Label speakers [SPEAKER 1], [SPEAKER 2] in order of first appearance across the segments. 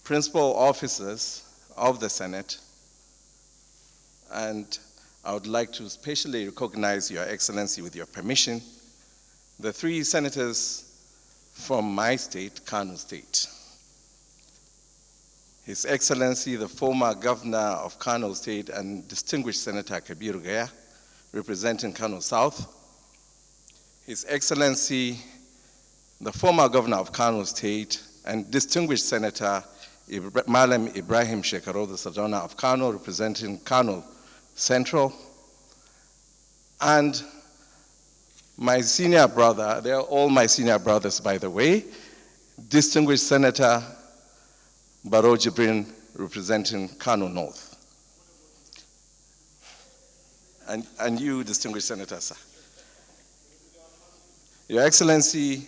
[SPEAKER 1] principal officers of the Senate, and I would like to specially recognize Your Excellency, with your permission, the 3 senators from my state, Kano State. His Excellency, the former Governor of Kano State and distinguished Senator Kabir Gaya, representing Kano South. His Excellency, the former Governor of Kano State and distinguished Senator Umar Ibrahim El-Yakub, the Sardauna of Kano, representing Kano Central. And my senior brother, they are all my senior brothers, by the way, distinguished Senator Baro Jibrin, representing Kano North. And you, distinguished Senator, sir. Your Excellency,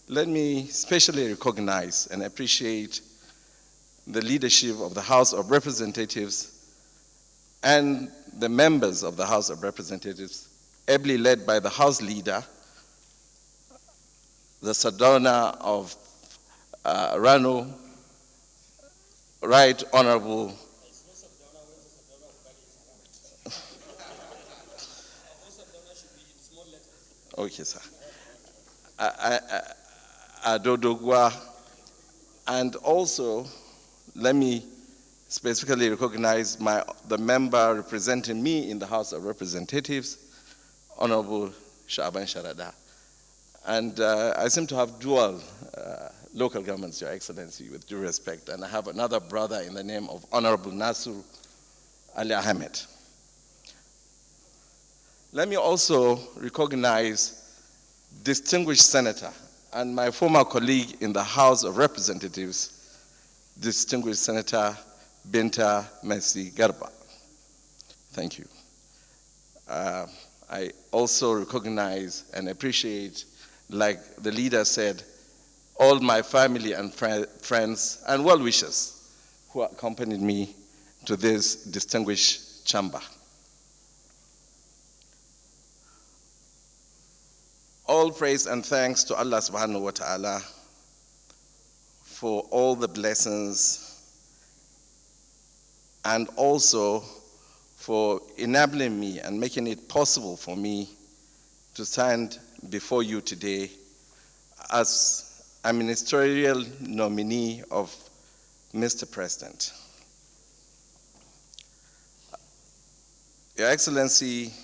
[SPEAKER 1] let me specially recognize and appreciate the leadership of the House of Representatives and the members of the House of Representatives, ably led by the House Leader, the Sardauna of Rano, Right Honorable okay, sir. Adodogwa, and also let me specifically recognize the member representing me in the House of Representatives, Honorable Shaban Sharada. And I seem to have dual local governments, Your Excellency, with due respect, and I have another brother in the name of Honorable Nasir Ali Ahmed. Let me also recognize distinguished Senator and my former colleague in the House of Representatives, distinguished Senator Binta Mercy Garba. Thank you. I also recognize and appreciate, like the leader said, all my family and friends and well-wishers who accompanied me to this distinguished chamber. All praise and thanks to Allah subhanahu wa ta'ala for all the blessings and also for enabling me and making it possible for me to stand before you today as a ministerial nominee of Mr. President. Your Excellency,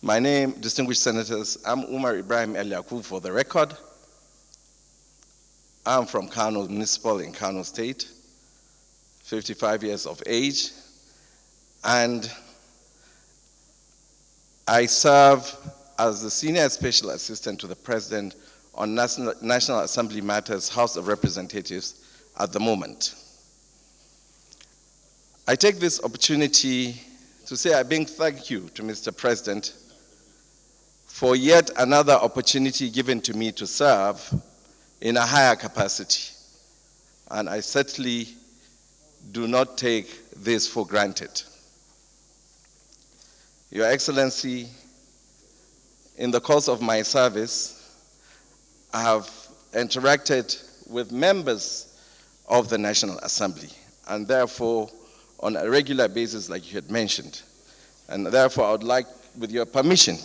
[SPEAKER 1] my name, distinguished senators, I'm Umar Ibrahim El-Yakub for the record. I'm from Kano Municipal in Kano State, 55 years of age, and I serve as the Senior Special Assistant to the President on National Assembly Matters, House of Representatives at the moment. I take this opportunity to say a big thank you to Mr. President for yet another opportunity given to me to serve in a higher capacity. And I certainly do not take this for granted. Your Excellency, in the course of my service, I have interacted with members of the National Assembly, and therefore, on a regular basis, like you had mentioned. And therefore, I would like, with your permission,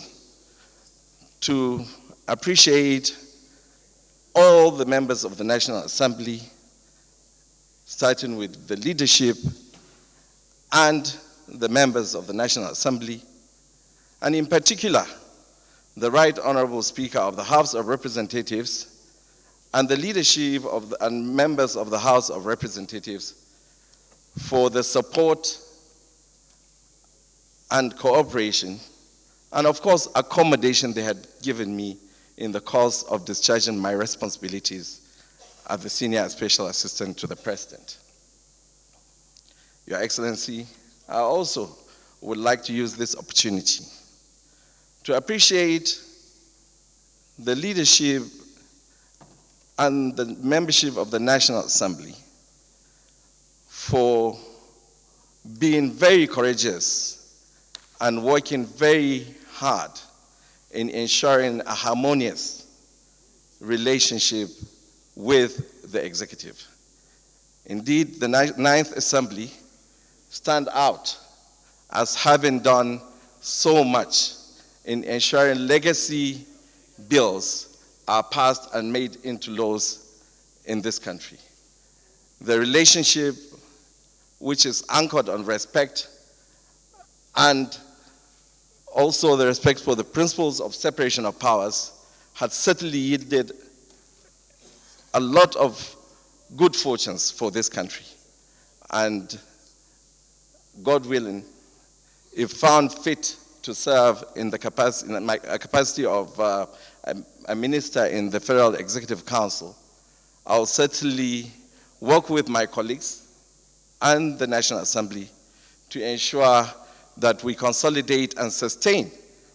[SPEAKER 1] to appreciate all the members of the National Assembly, starting with the leadership and the members of the National Assembly, and in particular, the Right Honorable Speaker of the House of Representatives and the leadership and members of the House of Representatives for the support and cooperation, and of course, accommodation they had given me in the course of discharging my responsibilities as the Senior Special Assistant to the President. Your Excellency, I also would like to use this opportunity to appreciate the leadership and the membership of the National Assembly for being very courageous and working very hard in ensuring a harmonious relationship with the executive. Indeed, the Ninth Assembly stand out as having done so much in ensuring legacy bills are passed and made into laws in this country. The relationship, which is anchored on respect and also the respect for the principles of separation of powers, had certainly yielded a lot of good fortunes for this country. And God willing, if found fit to serve in my capacity of a minister in the Federal Executive Council, I'll certainly work with my colleagues and the National Assembly to ensure that we consolidate and sustain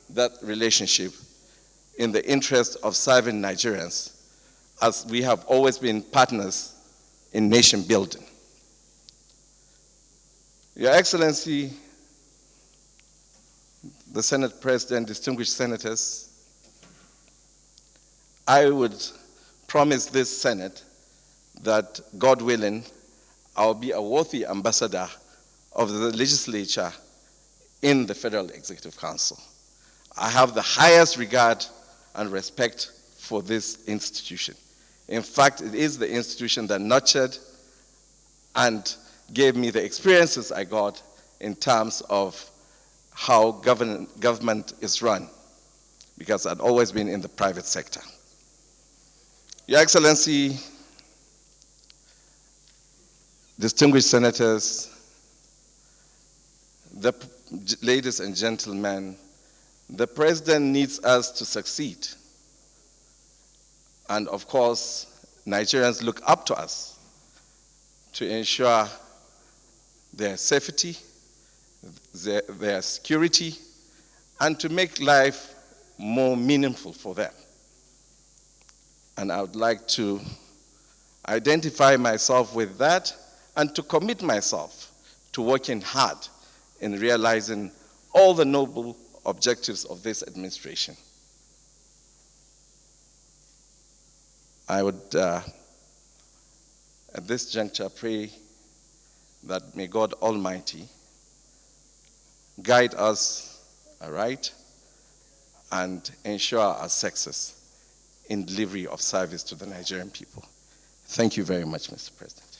[SPEAKER 1] that relationship in the interest of serving Nigerians, as we have always been partners in nation building. Your Excellency, the Senate President, distinguished senators, I would promise this Senate that, God willing, I'll be a worthy ambassador of the legislature in the Federal Executive Council. I have the highest regard and respect for this institution. In fact, it is the institution that nurtured and gave me the experiences I got in terms of how government is run, because I'd always been in the private sector. Your Excellency, distinguished senators, ladies and gentlemen, the President needs us to succeed. And of course, Nigerians look up to us to ensure their safety, their security, and to make life more meaningful for them. And I would like to identify myself with that and to commit myself to working hard in realizing all the noble objectives of this administration. I would, at this juncture, pray that may God Almighty guide us aright and ensure our success in delivery of service to the Nigerian people. Thank you very much, Mr. President.